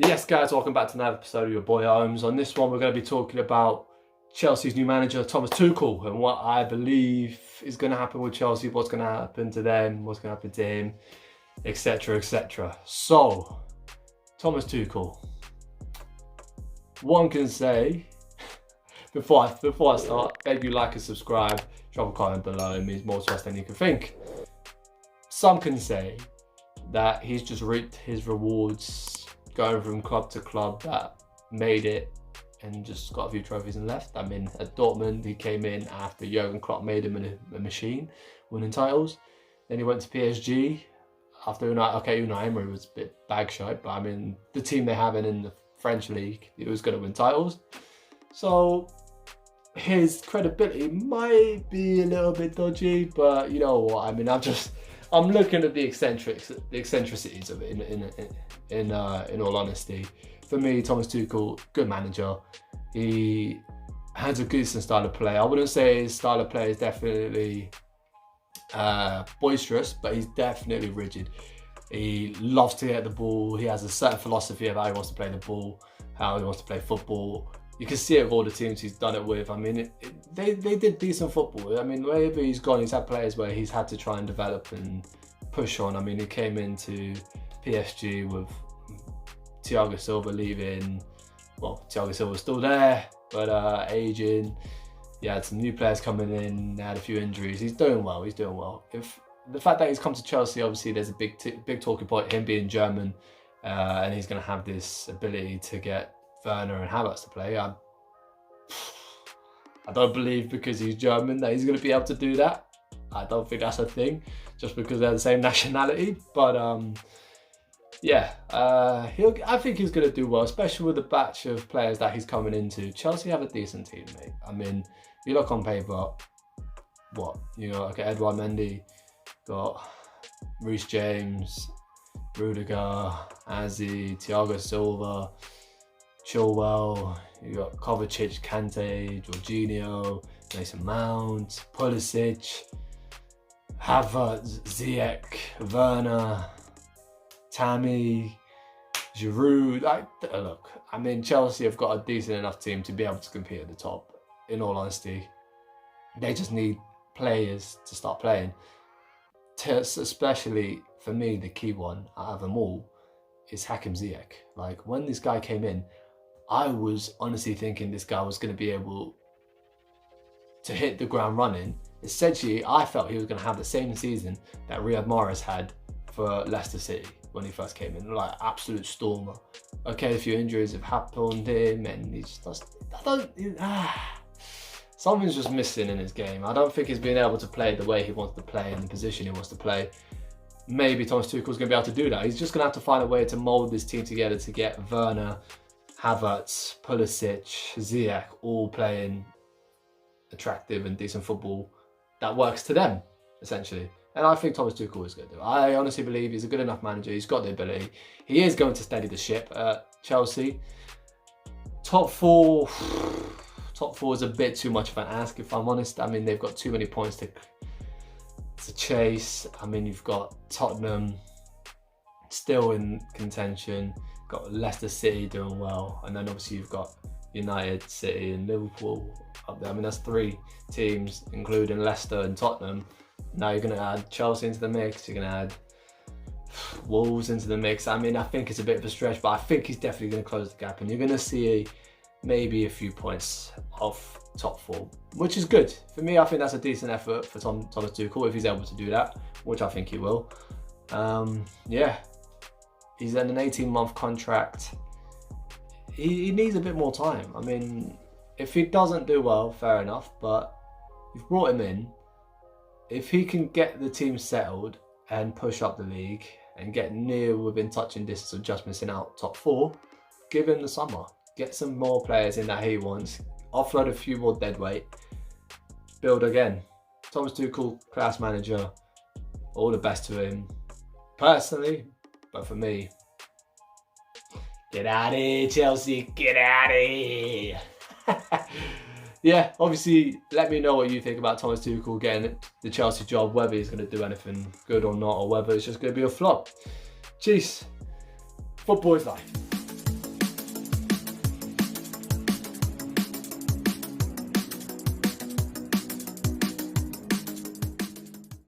Yes guys, welcome back to another episode of your boy Holmes. On this one we're going to be talking about Chelsea's new manager Thomas Tuchel and what I believe is going to happen with Chelsea, what's going to happen to them, what's going to happen to him, etc, etc. So, Thomas Tuchel. One can say, before I start, beg you like and subscribe, drop a comment below, it means more to us than you can think. Some can say that he's just reaped his rewards going from club to club that made it and just got a few trophies and left. I mean, at Dortmund, he came in after Jurgen Klopp made him a machine, winning titles. Then he went to PSG after Unai Emery was a bit bag shite, but I mean, the team they have in the French league, he was going to win titles. So his credibility might be a little bit dodgy, but you know what? I mean, I'm looking at the eccentricities of it in all honesty. For me, Thomas Tuchel, good manager. He has a decent style of play. I wouldn't say his style of play is definitely boisterous, but he's definitely rigid. He loves to get the ball. He has a certain philosophy of how he wants to play the ball, how he wants to play football. You can see it with all the teams he's done it with. I mean, they did decent football. I mean, wherever he's gone, he's had players where he's had to try and develop and push on. I mean, he came into PSG with Thiago Silva leaving. Well, Thiago Silva's still there, but aging. He had some new players coming in. They had a few injuries. He's doing well. He's doing well. If the fact that he's come to Chelsea, obviously, there's a big talking point. Him being German, and he's going to have this ability to get Werner and Havertz to play. I don't believe because he's German that he's going to be able to do that. I don't think that's a thing, just because they're the same nationality. But yeah, I think he's going to do well, especially with the batch of players that he's coming into. Chelsea have a decent team, mate. I mean, you look on paper, like Edouard Mendy, got Reece James, Rudiger, Azzi, Thiago Silva, Chilwell, you got Kovacic, Kante, Jorginho, Mason Mount, Pulisic, Havertz, Ziyech, Werner, Tammy, Giroud. Look, I mean, Chelsea have got a decent enough team to be able to compete at the top, in all honesty. They just need players to start playing. Especially, for me, the key one out of them all is Hakim Ziyech. Like, when this guy came in, I was honestly thinking this guy was going to be able to hit the ground running. Essentially, I felt he was going to have the same season that Riyad Mahrez had for Leicester City when he first came in, like absolute stormer. Okay, a few injuries have happened to him, and he's just something's just missing in his game. I don't think he's been able to play the way he wants to play in the position he wants to play. Maybe Thomas Tuchel's going to be able to do that. He's just going to have to find a way to mould this team together to get Werner, Havertz, Pulisic, Ziyech all playing attractive and decent football that works to them, essentially. And I think Thomas Tuchel is going to do it. I honestly believe he's a good enough manager. He's got the ability. He is going to steady the ship at Chelsea. Top four is a bit too much of an ask, if I'm honest. I mean, they've got too many points to chase. I mean, you've got Tottenham still in contention. Got Leicester City doing well, and then obviously you've got United, City and Liverpool up there. I mean, that's three teams, including Leicester and Tottenham. Now you're going to add Chelsea into the mix, you're going to add Wolves into the mix. I mean, I think it's a bit of a stretch, but I think he's definitely going to close the gap, and you're going to see maybe a few points off top four, which is good. For me, I think that's a decent effort for Thomas Tuchel if he's able to do that, which I think he will. Yeah. He's in an 18-month contract. He needs a bit more time. I mean, if he doesn't do well, fair enough, but you've brought him in. If he can get the team settled and push up the league and get near within touching distance of just missing out top four, give him the summer. Get some more players in that he wants. Offload a few more deadweight. Build again. Thomas Tuchel, class manager. All the best to him. Personally, but for me, get out of here, Chelsea, get out of here. Yeah, obviously, let me know what you think about Thomas Tuchel getting the Chelsea job, whether he's going to do anything good or not, or whether it's just going to be a flop. Jeez, football is life.